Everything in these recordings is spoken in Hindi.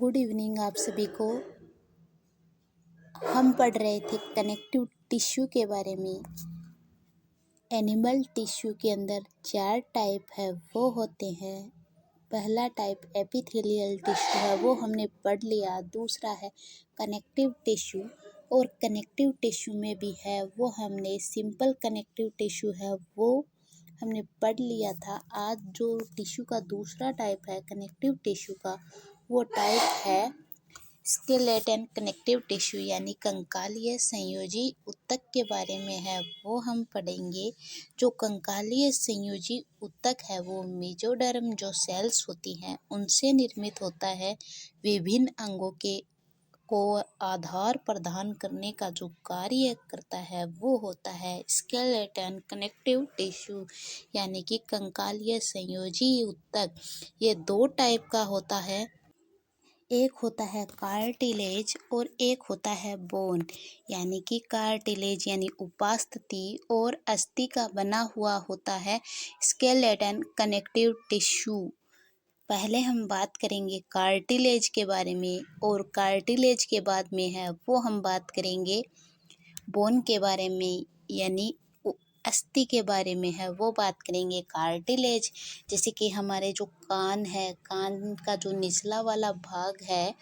गुड इवनिंग आप सभी को। हम पढ़ रहे थे कनेक्टिव टिश्यू के बारे में। एनिमल टिश्यू के अंदर 4 टाइप है, वो होते हैं। पहला टाइप एपिथेलियल टिश्यू है, वो हमने पढ़ लिया। दूसरा है कनेक्टिव टिश्यू, और कनेक्टिव टिश्यू में भी है वो हमने सिंपल कनेक्टिव टिश्यू है, वो हमने पढ़ लिया था। आज जो टिश्यू का दूसरा टाइप है कनेक्टिव टिश्यू का, वो टाइप है स्केलेटन कनेक्टिव टिश्यू यानी कंकालीय संयोजी ऊतक के बारे में है, वो हम पढ़ेंगे। जो कंकालीय संयोजी ऊतक है वो मेसोडर्म जो सेल्स होती हैं उनसे निर्मित होता है। विभिन्न अंगों को आधार प्रदान करने का जो कार्य करता है वो होता है स्केलेटन कनेक्टिव टिश्यू यानी कि कंकालीय संयोजी ऊतक। ये 2 टाइप का होता है, एक होता है कार्टिलेज और एक होता है बोन। यानी कि कार्टिलेज यानी उपास्थि और अस्थि का बना हुआ होता है स्केलेटन कनेक्टिव टिश्यू। पहले हम बात करेंगे कार्टिलेज के बारे में, और कार्टिलेज के बाद में है वो हम बात करेंगे बोन के बारे में, यानी अस्थि के बारे में है वो बात करेंगे। कार्टिलेज जैसे कि हमारे जो कान है, कान का जो निचला वाला भाग है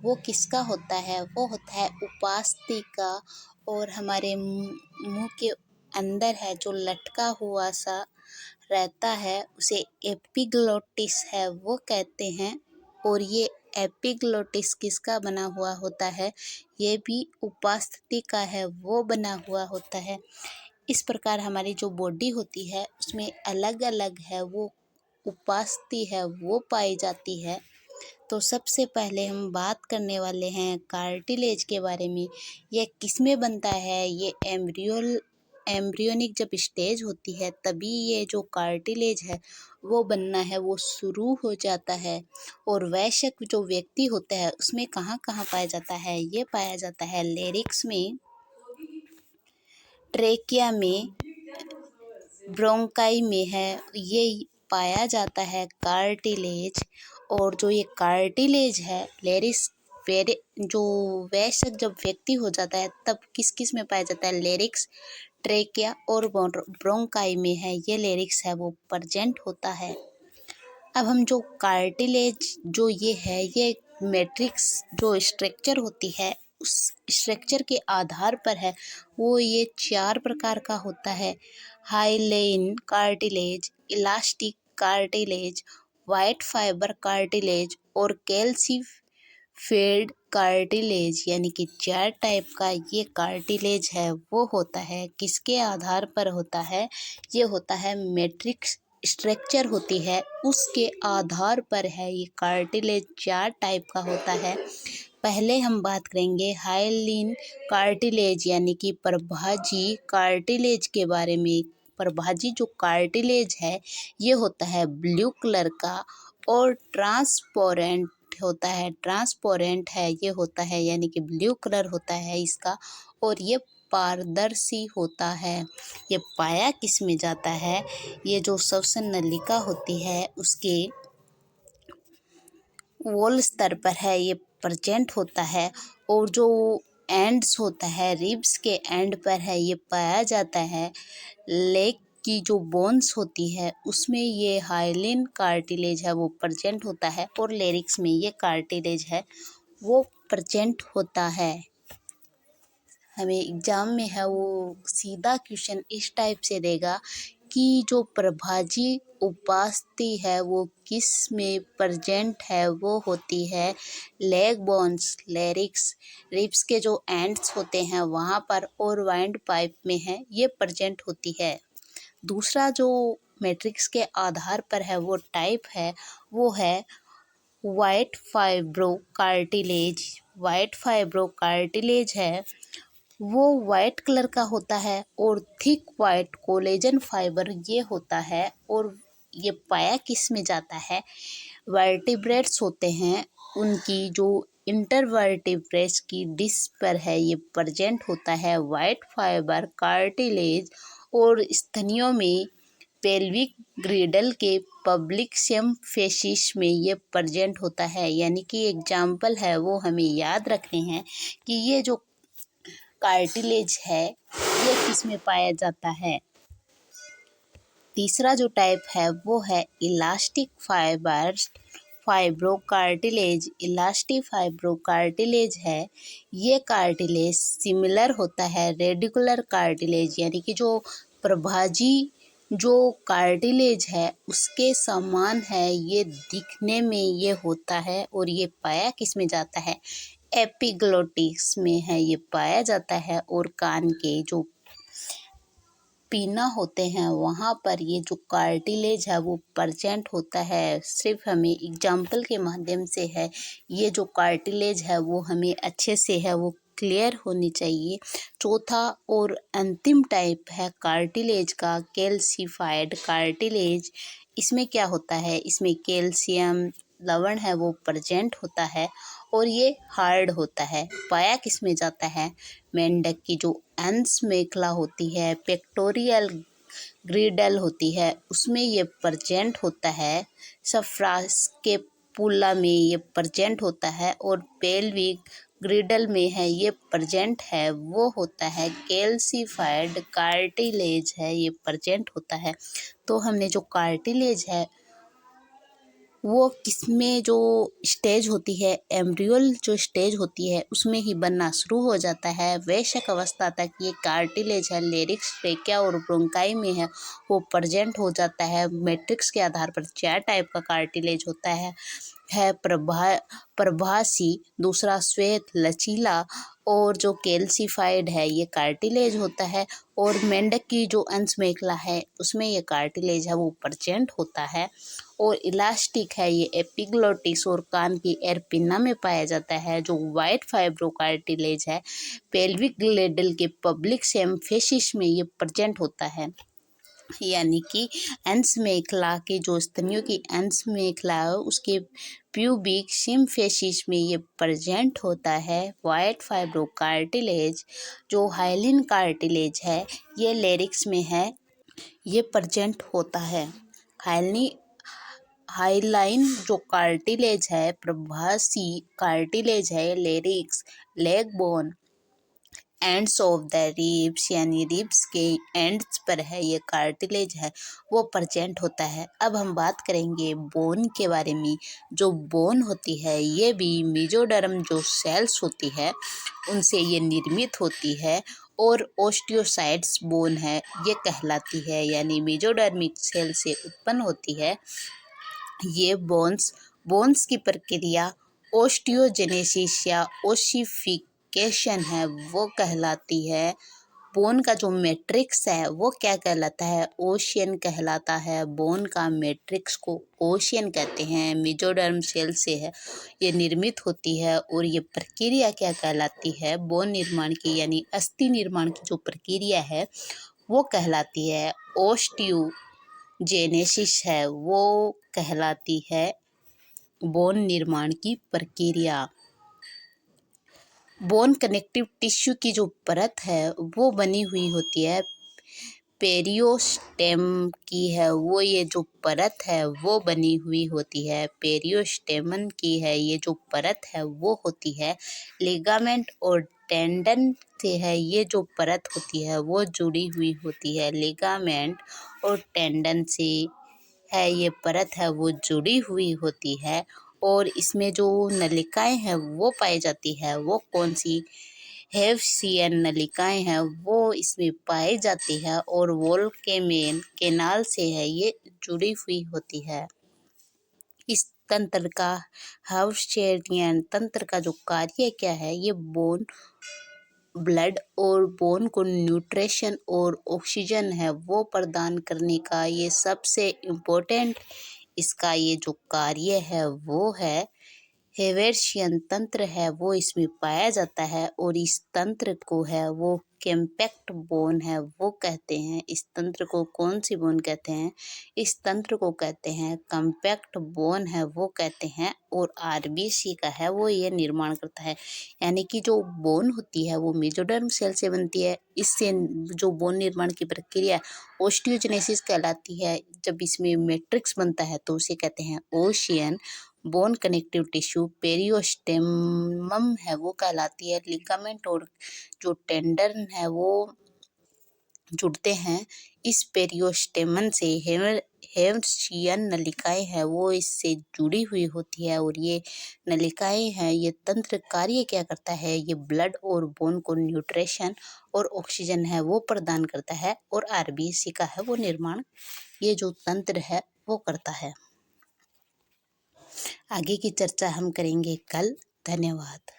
वो किसका होता है, वो होता है उपास्थि का। और हमारे मुंह के अंदर है जो लटका हुआ सा रहता है उसे एपिग्लोटिस है वो कहते हैं। और ये एपिग्लोटिस किसका बना हुआ होता है, ये भी उपास्थि का है, वो बना हुआ होता है। इस प्रकार हमारी जो बॉडी होती है उसमें अलग अलग है वो उपास्थि है वो पाई जाती है। तो सबसे पहले हम बात करने वाले हैं कार्टिलेज के बारे में। ये किसमें बनता है, ये एम्ब्रियोनिक जब स्टेज होती है तभी ये जो कार्टिलेज है वो बनना है वो शुरू हो जाता है। और वयस्क जो व्यक्ति होता है उसमें कहाँ कहाँ पाया जाता है, ये पाया जाता है लेरिक्स में, ट्रेकिया में, ब्रोंकाई में है, ये पाया जाता है कार्टिलेज। और जो ये कार्टिलेज है लेरिक्स जो वयस्क जब व्यक्ति हो जाता है तब किस किस में पाया जाता है, लेरिक्स, ट्रेकिया और ब्रोंकाई में है ये लेरिक्स है वो प्रेजेंट होता है। अब हम जो कार्टिलेज जो ये है ये मैट्रिक्स जो स्ट्रक्चर होती है उस स्ट्रक्चर के आधार पर है वो ये 4 प्रकार का होता है। Hyaline cartilage, elastic cartilage, white fibre cartilage और कैल्सीफील्ड कार्टिलेज, यानी कि 4 टाइप का ये कार्टिलेज है वो होता है। किसके आधार पर होता है, ये होता है मैट्रिक्स स्ट्रक्चर होती है उसके आधार पर है ये कार्टिलेज 4 टाइप का होता है। पहले हम बात करेंगे हाइलिन कार्टिलेज यानी कि प्रभाजी कार्टिलेज के बारे में। प्रभाजी जो कार्टिलेज है ये होता है ब्लू कलर का और ट्रांसपेरेंट होता है, ट्रांसपेरेंट है ये होता है, यानी कि ब्लू कलर होता है इसका, और ये पारदर्शी होता है। ये पाया किस में जाता है, ये जो श्वसन नलिका होती है उसके वॉल स्तर पर है ये प्रेजेंट होता है। और जो एंड्स होता है रिब्स के एंड पर है ये पाया जाता है। लेग की जो बोन्स होती है उसमें ये हाइलिन कार्टिलेज है वो प्रेजेंट होता है, और लेरिक्स में ये कार्टिलेज है वो प्रेजेंट होता है। हमें एग्जाम में है वो सीधा क्वेश्चन इस टाइप से देगा कि जो प्रभाजी उपास्थि है वो किस में प्रेजेंट है, वो होती है लेग बोन्स, लेरिक्स, रिब्स के जो एंड्स होते हैं वहाँ पर, और वाइंड पाइप में है ये प्रेजेंट होती है। दूसरा जो मैट्रिक्स के आधार पर है वो टाइप है वो है white fibro cartilage. White fibro cartilage है वो वाइट कलर का होता है और थिक वाइट कोलेजन फाइबर ये होता है। और ये पाया किस में जाता है, वर्टिब्रेट्स होते हैं उनकी जो इंटरवर्टिब्रेट्स की डिस्क पर है ये प्रेजेंट होता है वाइट फाइबर कार्टिलेज। और स्तनियों में पेल्विक ग्रिडल के पब्लिक सिम्फेसिस में ये प्रेजेंट होता है। यानी कि एग्जाम्पल है वो हमें याद रखने हैं कि ये जो कार्टिलेज है ये किस में पाया जाता है। तीसरा जो टाइप है वो है इलास्टिक फाइब्रोकार्टिलेज। इलास्टिक फाइब्रोकार्टिलेज है, ये कार्टिलेज सिमिलर होता है रेडिकुलर कार्टिलेज, यानी कि जो प्रभाजी जो कार्टिलेज है उसके समान है, ये दिखने में ये होता है। और ये पाया किस में जाता है, एपिग्लोटिस में है ये पाया जाता है। और कान के जो पीना होते हैं वहाँ पर ये जो कार्टिलेज है वो प्रेजेंट होता है। सिर्फ हमें एग्जाम्पल के माध्यम से है, ये जो कार्टिलेज है वो हमें अच्छे से है वो क्लियर होनी चाहिए। चौथा और अंतिम टाइप है कार्टिलेज का कैल्सिफाइड कार्टिलेज। इसमें क्या होता है, इसमें कैल्शियम लवण है वो प्रेजेंट होता है और ये हार्ड होता है। पाया किस में जाता है, मेंढक की जो एंस मेखला होती है, पेक्टोरियल ग्रिडल होती है उसमें ये प्रेजेंट होता है। सफ्रास के पुला में ये प्रेजेंट होता है और पेल्विक ग्रिडल में है ये प्रेजेंट है, वो होता है कैल्सिफाइड कार्टिलेज है, ये प्रेजेंट होता है। तो हमने जो कार्टिलेज है वो किसमें जो स्टेज होती है, एम्ब्रियल जो स्टेज होती है उसमें ही बनना शुरू हो जाता है। वयस्क अवस्था तक ये कार्टिलेज है लेरिक्स, ट्रेकिया और ब्रोंकाई में है वो प्रेजेंट हो जाता है। मैट्रिक्स के आधार पर 4 टाइप का कार्टिलेज होता है प्रभासी, दूसरा श्वेत लचीला, और जो कैल्सिफाइड है ये कार्टिलेज होता है। और मेंढक की जो अंश मेखला है उसमें ये कार्टिलेज है वो प्रेजेंट होता है। और इलास्टिक है ये एपिग्लोटिस और कान की एयर पिन्ना में पाया जाता है। जो वाइट फाइब्रो कार्टिलेज है पेल्विक ग्लैडल के पब्लिक सिम्फेसिस में ये प्रेजेंट होता है। यानी कि अंश मेखला की जो स्तनियों की अंश मेखला है उसके प्यूबिक सिम्फेसिस में ये प्रेजेंट होता है। वाइट फाइब्रो कार्टिलेज जो हाइलिन कार्टिलेज है ये लेरिक्स में है, ये प्रेजेंट होता है। हाइलाइन जो कार्टिलेज है प्रभासी कार्टिलेज है larynx, leg bone, ends of the ribs यानी रिब्स के एंड्स पर है ये कार्टिलेज है वो प्रेजेंट होता है। अब हम बात करेंगे बोन के बारे में। जो बोन होती है ये भी मेसोडर्म जो सेल्स होती है उनसे ये निर्मित होती है और ओस्टियोसाइट्स बोन है ये कहलाती है, यानी मेसोडर्मिक सेल से उत्पन्न होती है। ये बोन्स की प्रक्रिया ओस्टियोजेनेसिस या ओसिफिकेशन है वो कहलाती है। बोन का जो मैट्रिक्स है वो क्या कहलाता है, ओशियन कहलाता है। बोन का मैट्रिक्स को ओशियन कहते हैं, मेसोडर्म सेल से है ये निर्मित होती है। और ये प्रक्रिया क्या कहलाती है, बोन निर्माण की यानी अस्थि निर्माण की जो प्रक्रिया है वो कहलाती है ओस्टियोजेनेसिस है वो कहलाती है बोन निर्माण की प्रक्रिया। बोन कनेक्टिव टिश्यू की जो परत है वो बनी हुई होती है पेरियोस्टेम की है वो, ये जो परत है वो बनी हुई होती है पेरियोस्टेमन की है ये जो परत है वो होती है। लिगामेंट और टेंडन से है ये जो परत होती है वो जुड़ी हुई होती है। लिगामेंट और टेंडन से है ये परत है वो जुड़ी हुई होती है। और इसमें जो नलिकाएं हैं वो पाई जाती है वो कौन सी, हेफसियन नलिकाएं हैं वो इसमें पाई जाती है और वोल्केमेन केनाल से है ये जुड़ी हुई होती है। इस तंत्र का हेफसियन तंत्र का जो कार्य क्या है, ये बोन ब्लड और बोन को न्यूट्रिशन और ऑक्सीजन है वो प्रदान करने का ये सबसे इम्पोर्टेंट इसका ये जो कार्य है वो है। हेवेर्शियन तंत्र है वो इसमें पाया जाता है और इस तंत्र को है वो कॉम्पैक्ट बोन है वो कहते हैं। इस तंत्र को कौन सी बोन कहते हैं? इस तंत्र को कहते हैं कॉम्पैक्ट बोन है वो कहते हैं। और आरबीसी का है वो ये निर्माण करता है। यानी कि जो बोन होती है वो मेसोडर्म सेल से बनती है। इससे जो बोन निर्माण की प्रक्रिया ओस्टियोजेनेसिस कहलाती है। जब इसमें मैट्रिक्स बनता है तो उसे कहते हैं ओशियन। बोन कनेक्टिव टिश्यू पेरियोस्टेमम है वो कहलाती है। लिगामेंट और जो टेंडन है वो जुड़ते हैं इस पेरियोस्टेमन से। हेर्शियन नलिकाएं है वो इससे जुड़ी हुई होती है और ये नलिकाएं हैं ये तंत्र कार्य क्या करता है? ये ब्लड और बोन को न्यूट्रिशन और ऑक्सीजन है वो प्रदान करता है और आरबीसी का है वो निर्माण ये जो तंत्र है वो करता है। आगे की चर्चा हम करेंगे कल। धन्यवाद।